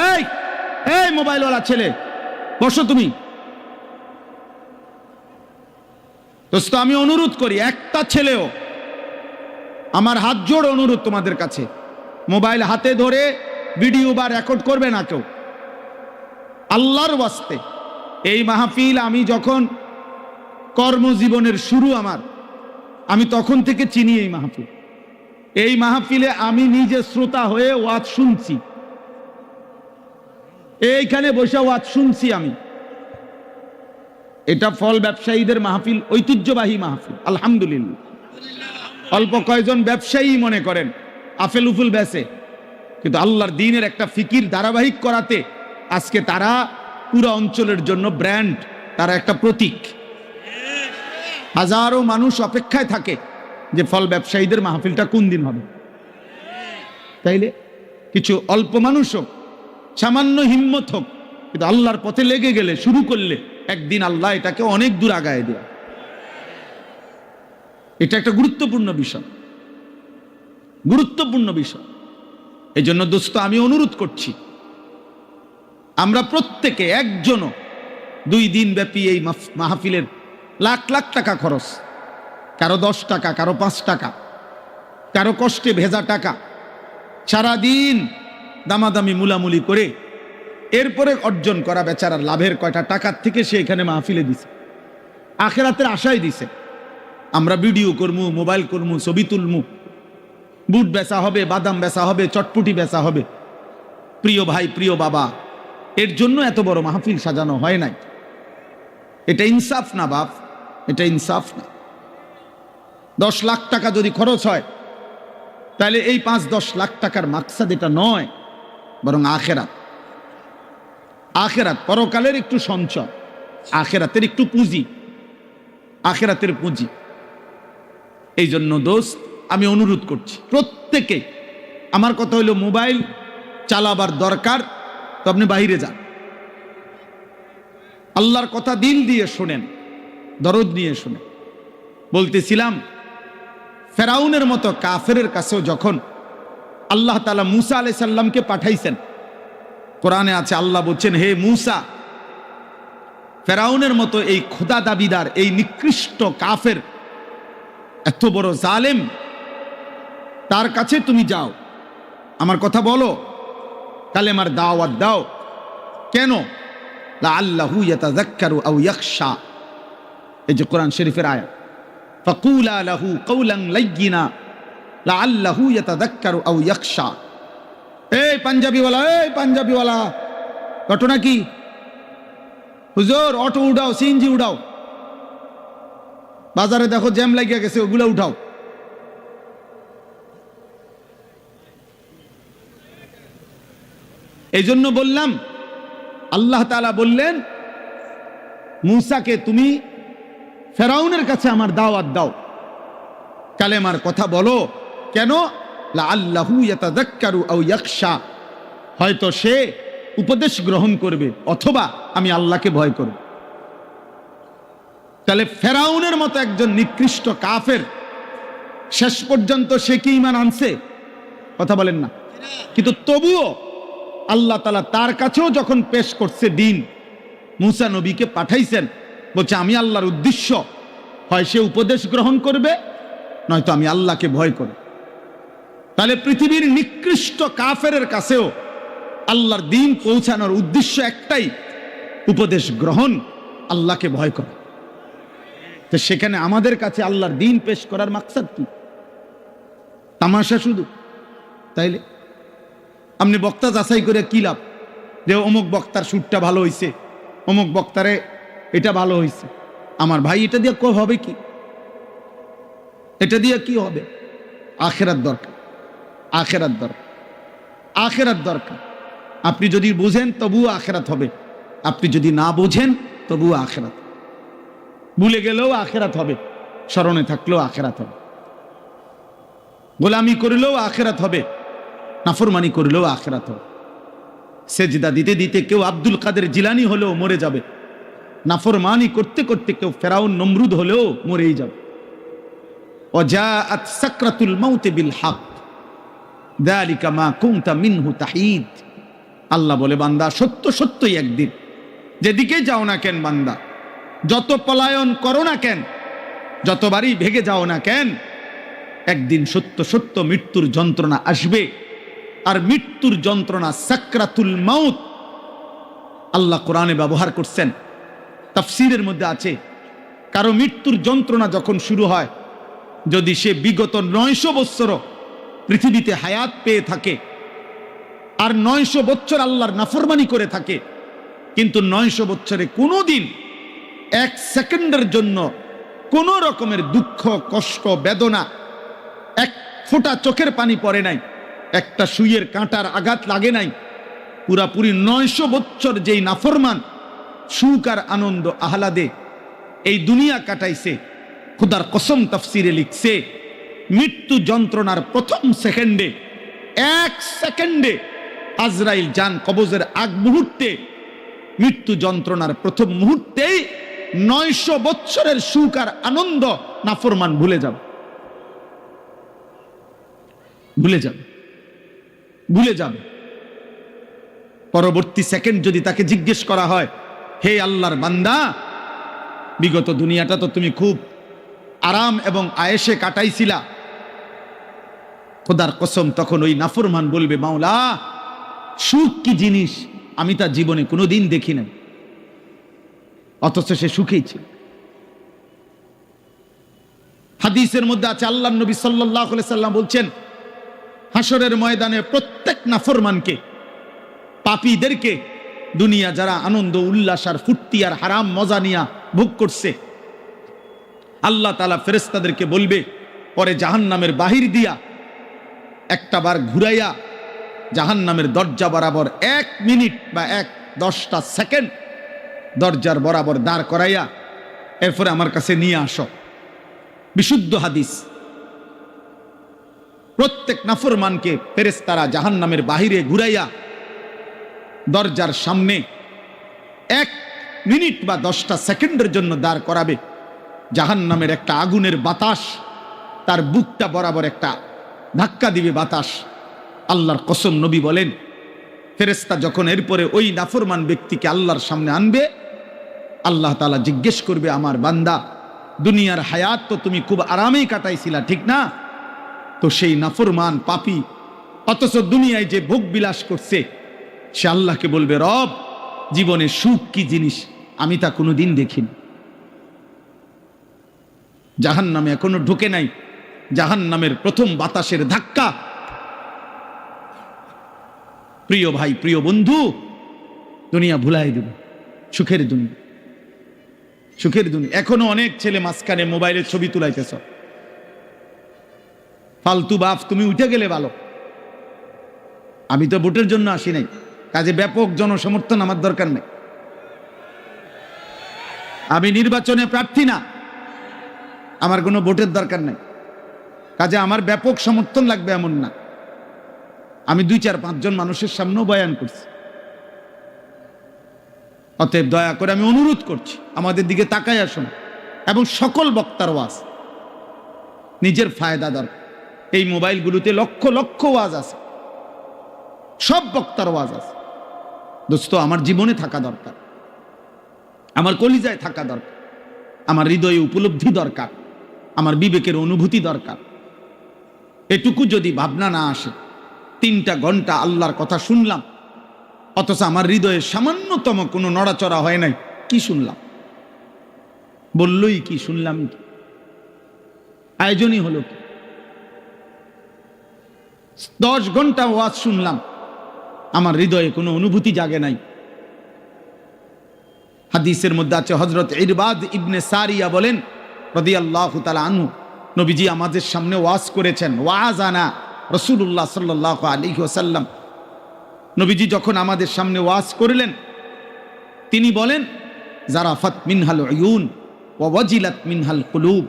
এই মোবাইলওয়ালা ছেলে বসো তুমি। দোস্ত আমি অনুরোধ করি, একটা ছেলেও, আমার হাত জোড় অনুরোধ তোমাদের কাছে, মোবাইল হাতে ধরে ভিডিও বা রেকর্ড করবে না কেউ, আল্লাহর ওয়াস্তে। এই মাহফিল আমি যখন কর্মজীবনের শুরু আমার, আমি তখন থেকে চিনি এই মাহফিল। এই মাহফিলে আমি নিজে শ্রোতা হয়ে ওয়াজ শুনছি, এইখানে বসে ওয়াজ শুনছি আমি। এটা ফল ব্যবসায়ীদের মাহফিল, ঐতিহ্যবাহী মাহফিল, আলহামদুলিল্লাহ। অল্প কয়েকজন ব্যবসায়ী মনে করেন আফেল উফুল বেচে, কিন্তু আল্লাহর দ্বীনের একটা ফিকির ধারাবাহিক করাতে আজকে তারা পুরো অঞ্চলের জন্য ব্র্যান্ড, তারা একটা প্রতীক। হাজারো মানুষ অপেক্ষায় থাকে যে ফল ব্যবসায়ীদের মাহফিলটা কোন দিন হবে। তাইলে কিছু অল্প মানুষ হোক, সামান্য হিম্মত হোক, কিন্তু আল্লাহর পথে লেগে গেলে, শুরু করলে একদিন আল্লাহ এটাকে অনেক দূর আগায় দেয়। এটা একটা গুরুত্বপূর্ণ বিষয়, গুরুত্বপূর্ণ বিষয়। এই জন্য দোস্ত আমি অনুরোধ করছি, আমরা প্রত্যেকে একজনও 2 দিন ব্যাপী এই মাহফিলের লাখ লাখ টাকা খরচ, কারো 10 টাকা, কারো 5 টাকা, কারো কষ্টে ভেজা টাকা, সারাদিন দামাদামি মুলামুলি করে এরপরে অর্জন করা বেচারার লাভের কয়টা টাকার থেকে সে এখানে মাহফিলে দিছে, আখেরাতের আশায় দিছে। আমরা ভিডিও করমু, মোবাইল করমু, ছবি তুলমু, বুট বেচা হবে, বাদাম বেচা হবে, চটপুটি বেচা হবে। প্রিয় ভাই, প্রিয় বাবা, এর জন্য এত বড় মাহফিল সাজানো হয় নাই। এটা ইনসাফ না বাপ, এটা ইনসাফ না। 10 লাখ টাকা যদি খরচ হয়, তাহলে এই 5-10 লাখ টাকার মাকসাদ এটা নয়, বরং আখেরাত। আখেরাত, পরকালের একটু সঞ্চয়, আখেরাতের একটু পুঁজি, আখেরাতের পুঁজি। এই জন্য দোস্ত, আমি অনুরোধ করছি প্রত্যেকে, আমার কথা হলো মোবাইল চালাবার দরকার তো আপনি বাইরে যান, আল্লাহর কথা দিল দিয়ে শোনেন, দরদ নিয়ে শোনেন। বলতেছিলাম, ফেরাউনের মতো কাফেরের কাছেও যখন আল্লাহ তাআলা মুসা আলাইহিস সালামকে পাঠাইছেন, কোরআনে আছে, আল্লাহ বলছেন, হে মুসা, ফেরাউনের মতো এই খোদা দাবিদার, এই নিকৃষ্ট কাফের, এত বড় জালেম, তার কাছে তুমি যাও, আমার কথা বলো, কালেমার দাওয়াত দাও। কেন? লাআল্লাহু ইয়াতাযাক্কারু আও ইয়াখশা, এই যে কোরআন শরীফের আয়াত, ফাকুলা লাহু কাওলান লাইয়িনা লাআল্লাহু ইয়াতাযাক্কারু আও ইয়াখশা। এই পাঞ্জাবিওয়ালা, এই পাঞ্জাবিওয়ালা, ঘটনা কি? হুজুর অটো উঠাও, সিএনজি উঠাও, বাজারে দেখো জ্যাম লাগিয়া গেছে, ওগুলো উঠাও। এই জন্য বললাম, আল্লাহ তাআলা বললেন মূসাকে, তুমি ফেরাউনের কাছে আমার দাওয়াত দাও, কালেমার কথা বলো। কেন? লাআল্লাহু ইয়াতাযাক্কারু আও ইয়াখশা, হয়তো সে উপদেশ গ্রহণ করবে অথবা আমি আল্লাহকে ভয় করব। তাহলে ফেরাউনের মতো একজন নিকৃষ্ট কাফের, শেষ পর্যন্ত সে কি ঈমান আনছে? কথা বলেন না। কিন্তু তবুও আল্লাহ তাআলা তার কাছেও যখন পেশ করছে দিন, মুসা নবীকে পাঠাইছেন, বলছে আমি আল্লাহর উদ্দেশ্য, হয় সে উপদেশ গ্রহণ করবে, নয়তো আমি আল্লাহকে ভয় করব। তাহলে পৃথিবীর নিকৃষ্ট কাফেরের কাছেও আল্লাহর দিন পৌঁছানোর উদ্দেশ্য একটাই, উপদেশ গ্রহণ, আল্লাহকে ভয় করা। তো সেখানে আমাদের কাছে আল্লাহর দিন পেশ করার মাকসাদ কি? তামাশা শুধু? তাইলে আপনি বক্তা যাচাই করে কি লাভ? যে অমুক বক্তার সুরটা ভালো হইছে, অমুক বক্তারে এটা ভালো হইছে। আমার ভাই, এটা দিয়ে হবে কি? এটা দিয়ে কি হবে? আখিরাত দরকার, আখিরাত দরকার, আখিরাত দরকার। আপনি যদি বুঝেন তবুও আখিরাত হবে, আপনি যদি না বুঝেন তবুও আখিরাত। ভুলে গেলেও আখিরাত হবে, স্মরণে থাকলেও আখিরাত হবে। গোলামি করলেও আখিরাত হবে, নাফরমানি করলেও আখিরাত হবে। সেজদা দিতে দিতে কেউ আব্দুল কাদের জিলানী হলেও মরে যাবে, নাফরমানি করতে করতে কেউ ফেরাউন নমরুদ হলেও মরেই যাবে। ওয়াজাআত সাকরাতুল মাউত বিল হক যালিকা মা কুনতা মিনহু তাহিদ। আল্লাহ বলে, বান্দা, সত্য সত্যই একদিন, যেদিকে যাও না কেন বান্দা, যত পলায়ন করো না কেন, যতবারই ভেগে যাও না কেন, একদিন সত্য সত্য মৃত্যুর যন্ত্রণা আসবে। আর মৃত্যুর যন্ত্রণা সাকরাতুল মাউত আল্লাহ কোরআনে ব্যবহার করছেন, তাফসীরের মধ্যে আছে, কারো মৃত্যুর যন্ত্রণা যখন শুরু হয়, যদি সে বিগত 900 বছর পৃথিবীতে হায়াত পেয়ে থাকে আর 900 বছর আল্লাহর নাফরমানি করে থাকে, কিন্তু 900 বছরে কোনোদিন 1 সেকেন্ডের জন্য কোনো রকমের দুঃখ, কষ্ট, বেদনা, এক ফোঁটা চোখের পানি পড়ে নাই, একটা সুইয়ের কাঁটার আঘাত লাগে নাই, পুরাপুরি 900 বছর যেই নাফরমান সুখ আর আনন্দ আহ্লাদে এই দুনিয়া কাটাইছে, খুদার কসম তাফসিরে লিখছে, মৃত্যু যন্ত্রণার প্রথম সেকেন্ডে, 1 সেকেন্ডে, আজরাইল জান কবজের আগ মুহূর্তে, মৃত্যু যন্ত্রণার প্রথম মুহূর্তেই 900 বছরের সুখ আর আনন্দ নাফরমান ভুলে যাবে, ভুলে যাবে, ভুলে যাবে। পরবর্তী সেকেন্ড যদি তাকে জিজ্ঞেস করা হয়, হে আল্লাহর বান্দা, বিগত দুনিয়াটা তো তুমি খুব আরাম এবং আয়েশে কাটাইছিলা, খোদার কসম তখন ওই নাফরমান বলবে, মাওলা, সুখ কি জিনিস আমি তার জীবনে কোনোদিন দেখি নাই, অথচ সে সুখেই ছিল। হাদিসের মধ্যে আছে, আল্লাহর নবী সাল্লাল্লাহু আলাইহি সাল্লাম বলছেন, হাসরের ময়দানে প্রত্যেক নাফরমানকে, পাপীদেরকে, দুনিয়া যারা আনন্দ উল্লাস আর ফুর্তি আর হারাম মজা নিয়া ভোগ করছে, আল্লাহ তাআলা ফেরেশতাদেরকে বলবে, পরে জাহান্নামের বাহির দিয়া একটা বার ঘুরাইয়া জাহান্নামের দরজা বরাবর 1 মিনিট বা 1 10টা সেকেন্ড দরজার বরাবর দাঁড় করাইয়া এরপরে আমার কাছে নিয়ে আসো। বিশুদ্ধ হাদিস। প্রত্যেক নাফরমানকে ফেরেশতারা জাহান্নামের বাহিরে ঘুরাইয়া দরজার সামনে 1 মিনিট বা 10টা সেকেন্ডের জন্য দাঁড় করাবে। জাহান্নামের একটা আগুনের বাতাস তার বুকটা বরাবর একটা ধাক্কা দিবে বাতাস। আল্লাহর কসম, নবী বলেন ফেরেশতা যখন এরপরে ওই নাফরমান ব্যক্তিকে আল্লাহর সামনে আনবে, আল্লাহ তাআলা জিজ্ঞেস করবে, আমার বান্দা, দুনিয়ার হায়াত তো তুমি খুব আরামেই কাটাইছিলা, ঠিক না? তো সেই নাফরমান পাপী অথচ দুনিয়ায় যে ভোগ বিলাস করছে, সে আল্লাহকে বলবে, রব, জীবনে সুখ কি জিনিস আমি তা কোনোদিন দেখিনি। জাহান্নামে এখনো ঢুকে নাই। জাহান্নামের প্রথম বাতাসের ধাক্কা। প্রিয় ভাই, প্রিয় বন্ধু, দুনিয়া ভুলাই দেব, সুখের দুনিয়া, সুখের দুনিয়া। এখনো অনেক ছেলে মাঝখানে মোবাইলের ছবি তুলাইতেছ। ফালতু বাপ, তুমি উঠে গেলে ভালো। আমি তো ভোটের জন্য আসি নাই, কাজে ব্যাপক জনসমর্থন আমার দরকার নেই। আমি নির্বাচনে প্রার্থী না, আমার কোনো ভোটের দরকার নেই, কাজে আমার ব্যাপক সমর্থন লাগবে এমন না। আমি 2-4-5 জন মানুষের সামনেও বয়ান করছি। অতএব দয়া করে আমি অনুরোধ করছি, আমাদের দিকে তাকাই আসুন। এবং সকল বক্তার ওয়াজ নিজের ফায়দা দরকার। এই মোবাইলগুলোতে লক্ষ লক্ষ ওয়াজ আছে, সব বক্তার ওয়াজ আছে। দোস্ত, আমার জীবনে থাকা দরকার, আমার কলিজায় থাকা দরকার, আমার হৃদয়ে উপলব্ধি দরকার, আমার বিবেকের অনুভূতি দরকার। এটুকু যদি ভাবনা না আসে, 3টা ঘন্টা আল্লাহর কথা শুনলাম অথচ আমার হৃদয়ে সামান্যতম কোনো নড়াচড়া হয় নাই, কি শুনলাম? বললই কি, শুনলাম কি, আয়োজনই হলো কি? 10 ঘন্টা ওয়াজ শুনলাম, আমার হৃদয়ে কোনো অনুভূতি জাগে নাই। হাদিসের মধ্যে আছে, হযরত ইরবাদ ইবনে সারিয়া বলেন রাদিয়াল্লাহু তাআলা আনহু, নবীজি আমাদের সামনে ওয়াজ করেছেন। ওয়াজানা রাসূলুল্লাহ সাল্লাল্লাহু আলাইহি ওয়াসাল্লাম, নবীজি যখন আমাদের সামনে ওয়াজ করলেন, তিনি বলেন, জারাফাত মিনহাল উয়ুন ওয়া ওয়াজিলাত মিনহাল কুলুব,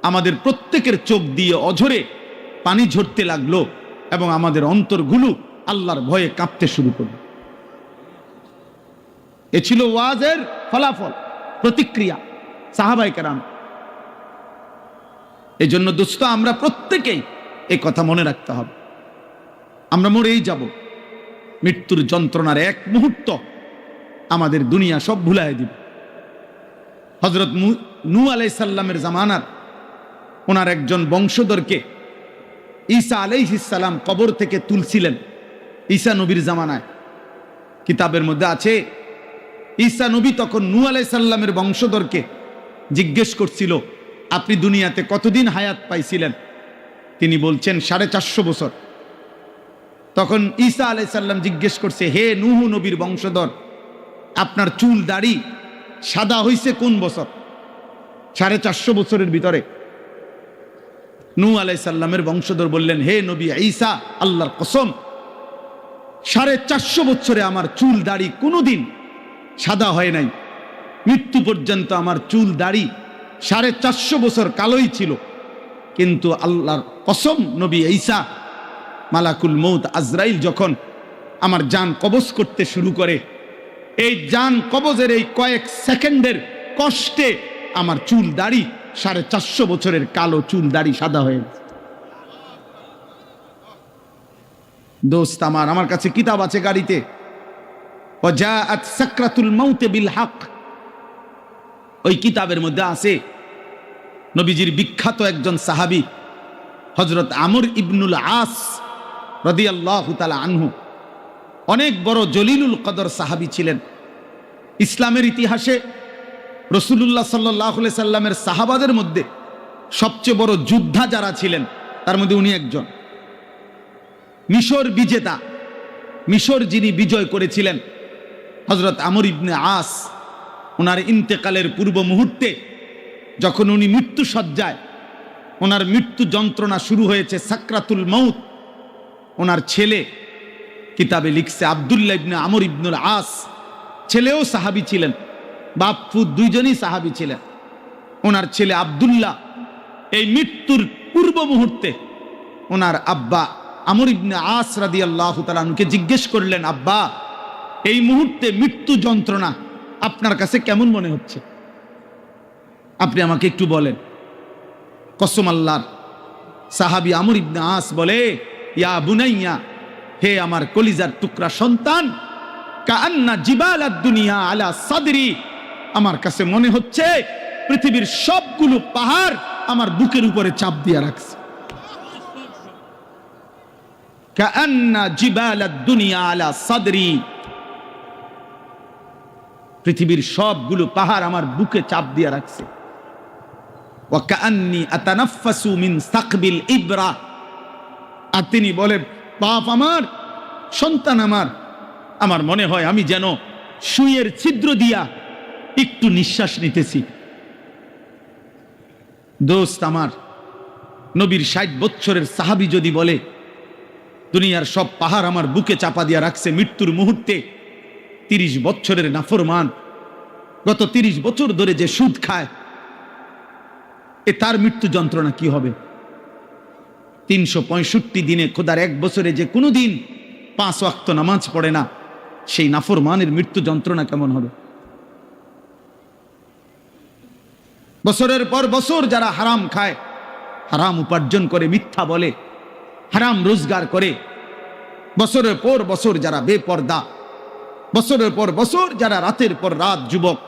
আমাদের প্রত্যেকের চোখ দিয়ে অঝরে পানি ঝরতে লাগলো এবং আমাদের অন্তরগুলো আল্লাহর ভয়ে কাঁপতে শুরু করলো। এ ছিল ওয়াজের ফলাফল, প্রতিক্রিয়া সাহাবায়ে কেরাম। এই জন্য দোস্ত, আমরা প্রত্যেকেই এই কথা মনে রাখতে হবে, আমরা মরেই যাব। মৃত্যুর যন্ত্রণার 1 মুহূর্ত আমাদের দুনিয়া সব ভুলাই দিবে। হযরত নূহ আলাইহিস সালামের জামানার ওনার একজন বংশধরকে ঈসা আলাইহিস সালাম কবর থেকে তুলছিলেন। ঈসা নবীর জামানায় কিতাবের মধ্যে আছে, ঈসা নবী তখন নূহ আলাইহিস সালামের বংশধরকে জিজ্ঞেস করছিল, আপনি দুনিয়াতে কতদিন হায়াত পাইছিলেন? তিনি বলছেন 450 বছর। তখন ঈসা আলাইহিস সালাম জিজ্ঞেস করছে, হে নূহ নবীর বংশধর, আপনার চুল দাড়ি সাদা হইছে কোন বছর? 450 বছরের ভিতরে। নূহ আলাইহিস সালামের বংশধর বললেন, হে নবী ঈসা, আল্লাহর কসম, 450 বছরে আমার চুল দাড়ি কোনোদিন সাদা হয় নাই। মৃত্যু পর্যন্ত আমার চুল দাড়ি 450 বছর কালোই ছিল। কিন্তু আল্লাহর কসম, নবী ঈসা, মালাকুল মউত আজরাইল যখন আমার জান কবজ করতে শুরু করে, এই জান কবজের এই কয়েক সেকেন্ডের কষ্টে আমার চুল দাড়ি 450 বছরের কালো চুল দাড়ি সাদা হয়ে গেছে। দোস্ত আমার কাছে কিতাব আছে গাড়িতে, ওয়াজাআত সাকরাতুল মাউত বিল হক। ওই কিতাবের মধ্যে আছে নবীজির বিখ্যাত একজন সাহাবী হযরত আমর ইবনুল আস রাদিয়াল্লাহু তাআলা আনহু, অনেক বড় জলিলুল কদর সাহাবী ছিলেন। ইসলামের ইতিহাসে রাসূলুল্লাহ সাল্লাল্লাহু আলাইহি সাল্লামের সাহাবাদের মধ্যে সবচেয়ে বড় যোদ্ধা যারা ছিলেন, তার মধ্যে উনি একজন। মিশর বিজেতা, মিশর যিনি বিজয় করেছিলেন, হযরত আমর ইবনে আস, ওনার ইন্তেকালের পূর্ব মুহূর্তে যখন উনি মৃত্যু সজ্জায়, ওনার মৃত্যু যন্ত্রণা শুরু হয়েছে, সাকরাতুল মাউত, ওনার ছেলে কিতাবে লিখছে, আব্দুল্লাহ ইবনে আমর ইবনুল আস ছেলেও সাহাবী ছিলেন, বাপ ফুত দুইজনই সাহাবী ছিলেন। ওনার ছেলে আব্দুল্লাহ এই মৃত্যুর পূর্ব মুহূর্তে ওনার আব্বা আমর ইবনে আস রাদিয়াল্লাহু তাআলা আনহুকে জিজ্ঞেস করলেন, আব্বা, এই মুহূর্তে মৃত্যু যন্ত্রণা আপনার কাছে কেমন মনে হচ্ছে? আপনি আমাকে একটু বলেন। কসম আল্লাহর, সাহাবী আমর ইবনে আস বলে, ইয়া বুনাইয়া, হে আমার কলিজার টুকরা সন্তান, কাআন্না জিবালাদ দুনিয়া আলা সাদরি, আমার কাছে মনে হচ্ছে পৃথিবীর সবগুলো পাহাড় আমার বুকের উপরে চাপ দিয়ে রাখছে। কাআন্না জিবালাদ দুনিয়া আলা সাদরি, পৃথিবীর সবগুলো পাহাড় আমার বুকে চাপ দিয়ে রাখছে। ওয়া কাআন্নী আতানাফাসু মিন সাকবিল ইবরা, আর তিনি বলে, বাপ আমার, সন্তান আমার, আমার মনে হয় আমি যেন সুইয়ের ছিদ্র দিয়া একটু নিঃশ্বাস নিতেছি। দোস্ত আমার, নবীর 60 বছরের সাহাবী যদি বলে দুনিয়ার সব পাহাড় আমার বুকে চাপা দিয়া রাখছে মৃত্যুর মুহূর্তে, 30 বছরের নাফরমান গত 30 বছর ধরে যে সুদ খায়, তার মৃত্যু যন্ত্রণা কি হবে? 365 দিনে, খোদার এক বছরে যে কোনো দিন 5 ওয়াক্ত নামাজ পড়ে না, সেই নাফরমানের মৃত্যু যন্ত্রণা কেমন হবে? বছরের পর বছর যারা হারাম খায়, হারাম উপার্জন করে, মিথ্যা বলে, হারাম রোজগার করে, বছরের পর বছর যারা বেপর্দা, বছরের পর বছর যারা রাতের পর রাত যুবক,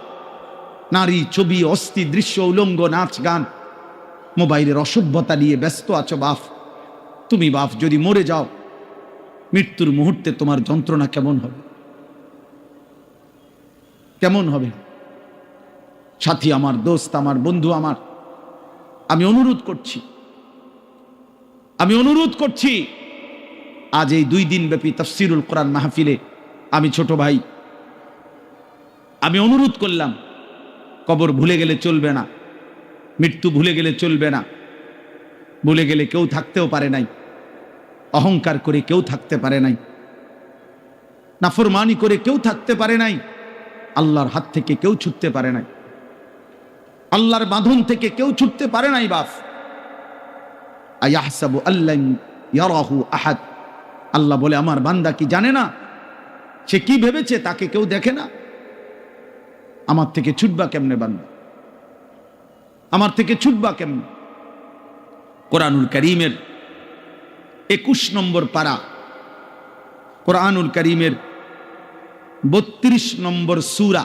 নারী, ছবি, অস্থি দৃশ্য, উলঙ্গ নাচ গান, মোবাইলের অসভ্যতা নিয়ে ব্যস্ত আছো বাপ, তুমি বাপ যদি মরে যাও, মৃত্যুর মুহূর্তে তোমার যন্ত্রণা কেমন হবে? কেমন হবে? সাথী আমার, দোস্ত আমার, বন্ধু আমার, আমি অনুরোধ করছি আজ এই 2 দিন ব্যাপী তাফসীরুল কোরআন মাহফিলে আমি ছোট ভাই, আমি অনুরোধ করলাম, কবর ভুলে গেলে চলবে না, মৃত্যু ভুলে গেলে চলবে না। ভুলে গেলে কেউ থাকতেও পারে নাই, অহংকার করে কেউ থাকতে পারে নাই, নাফরমানি করে কেউ থাকতে পারে নাই, আল্লাহর হাত থেকে কেউ ছুটতে পারে নাই, আল্লাহর বাঁধন থেকে কেউ ছুটতে পারে নাই বাপ। আয়াহসাবু আল্লান ইয়ারাহু আহাদ, আল্লাহ বলে, আমার বান্দা কি জানে না? সে কি ভেবেছে তাকে কেউ দেখে না? আমার থেকে ছুটবা কেমনে বান্দা? আমার থেকে ছুটবা কেমনে? কোরআনুল কারীমের 21 নম্বর পারা, কোরআনুল কারীমের 32 নম্বর সূরা,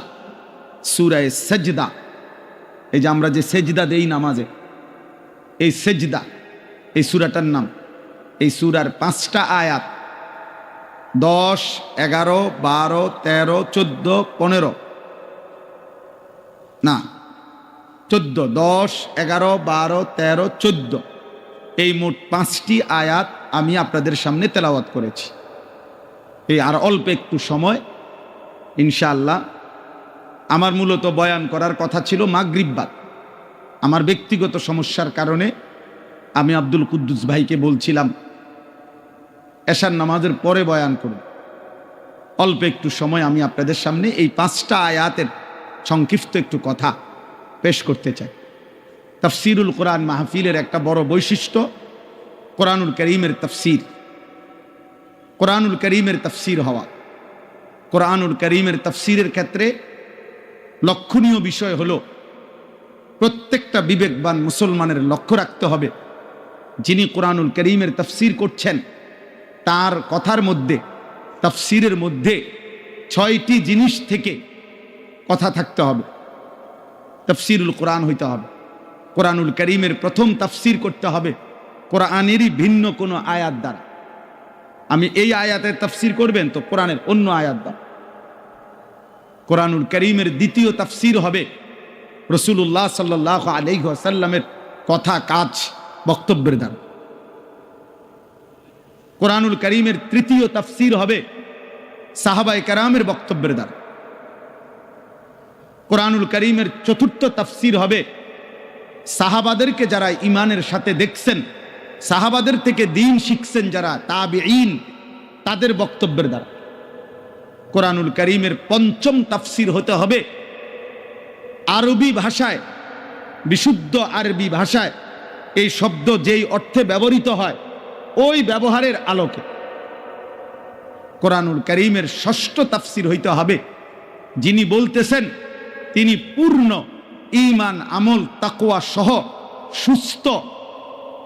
সূরায়ে সাজদা। এই যে আমরা যে সেজদা দেই নামাজে, এই সেজদা, এই সূরাটার নাম। এই সূরার 5টা আয়াত, 10, 11, 12, 13, 14, 15, না 14, 10, 11, 12, 13, 14, এই মোট 5টি আয়াত আমি আপনাদের সামনে তেলাওয়াত করেছি। এই আর অল্প একটু সময় ইনশাআল্লাহ। আমার মূলত বয়ান করার কথা ছিল মাগরিব বাদ, আমার ব্যক্তিগত সমস্যার কারণে আমি আব্দুল কুদ্দুস ভাইকে বলছিলাম এশার নামাজের পরে বয়ান করব। অল্প একটু সময় আমি আপনাদের সামনে এই 5টা আয়াতের সংক্ষিপ্ত একটু কথা পেশ করতে চাই। তাফসীরুল কোরআন মাহফিলের একটা বড় বৈশিষ্ট্য কোরআনুল কারীমের তাফসীর, কোরআনুল কারীমের তাফসীর হওয়া। কোরআনুল কারীমের তাফসীরের ক্ষেত্রে লক্ষণীয় বিষয় হলো, প্রত্যেকটা বিবেকবান মুসলমানের লক্ষ্য রাখতে হবে, যিনি কোরআনুল কারীমের তাফসীর করছেন তার কথার মধ্যে, তাফসীরের মধ্যে 6টি জিনিস থেকে কথা থাকতে হবে। তাফসীরুল কোরআন হইতে হবে, কোরআনুল কারীমের প্রথম তাফসীর করতে হবে কোরআনেরই ভিন্ন কোনো আয়াত দ্বারা। আমি এই আয়াতের তাফসীর করবেন তো কোরআনের অন্য আয়াত দ্বারা। কোরআনুল কারীমের দ্বিতীয় তাফসীর হবে রাসূলুল্লাহ সাল্লাল্লাহু আলাইহি ওয়াসাল্লামের কথা, কাজ, বক্তব্যের দ্বারা। কোরআনুল কারীমের তৃতীয় তাফসীর হবে সাহাবায়ে কেরামের বক্তব্যের দ্বারা। কোরআনুল কারীমের চতুর্থ তাফসীর হবে সাহাবাদেরকে যারা ঈমানের সাথে দেখছেন, সাহাবাদের থেকে দ্বীন শিখছেন যারা তাবিঈন, তাদের বক্তব্যের দ্বারা। কোরআনুল কারীমের পঞ্চম তাফসির হতে হবে আরবি ভাষায়, বিশুদ্ধ আরবি ভাষায় এই শব্দ যেই অর্থে ব্যবহৃত হয় ওই ব্যবহারের আলোকে। কোরআনুল কারীমের ষষ্ঠ তাফসির হইতে হবে যিনি বলতেছেন তিনি পূর্ণ ঈমান আমল তাকওয়া সহ সুস্থ,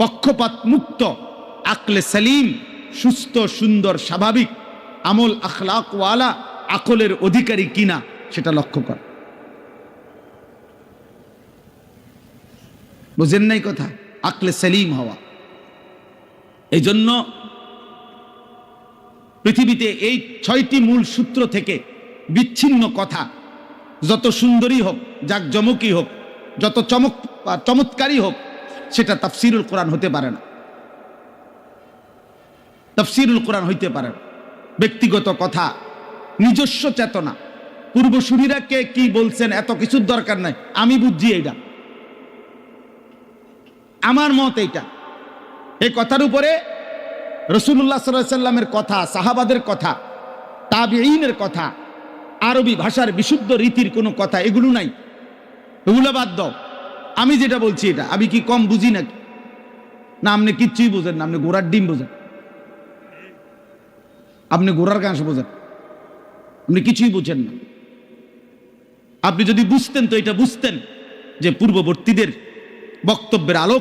পক্ষপাত মুক্ত, আকলে সালিম, সুস্থ সুন্দর স্বাভাবিক আমল আখলাক ওয়ালা আকলের অধিকারী কিনা সেটা লক্ষ্য কর। বুঝেন নাই কথা? আকলে সালিম হওয়া। এই জন্য পৃথিবীতে এই 6টি মূল সূত্র থেকে বিচ্ছিন্ন কথা যত সুন্দরী হোক, জাকজমকই হোক, যত চমৎকারী হোক, সেটা তাফসিরুল কোরআন হতে পারে না। তাফসিরুল কোরআন হইতে পারে না। ব্যক্তিগত কথা, নিজস্ব চেতনা, পূর্বসূরীরা কে কি বলছেন এত কিছুর দরকার নাই। আমি বুঝছি এইটা, আমার মত এইটা। এই কথার উপরে রাসূলুল্লাহ সাল্লাল্লাহু আলাইহি সাল্লামের কথা, সাহাবাদের কথা, তাবিঈনের কথা, আরবি ভাষার বিশুদ্ধ রীতির কোনো কথা এগুলো নাই। এগুলো বাদ দাও। আমি যেটা বলছি এটা আমি কি কম বুঝি নাকি? না, আপনি কিচ্ছুই বোঝেন না। আপনি ঘোড়ার ডিম বোঝেন, আপনি ঘোড়ার ঘাস বোঝেন, আপনি কিছুই বুঝেন না। আপনি যদি বুঝতেন তো এটা বুঝতেন যে পূর্ববর্তীদের বক্তব্যের আলোকে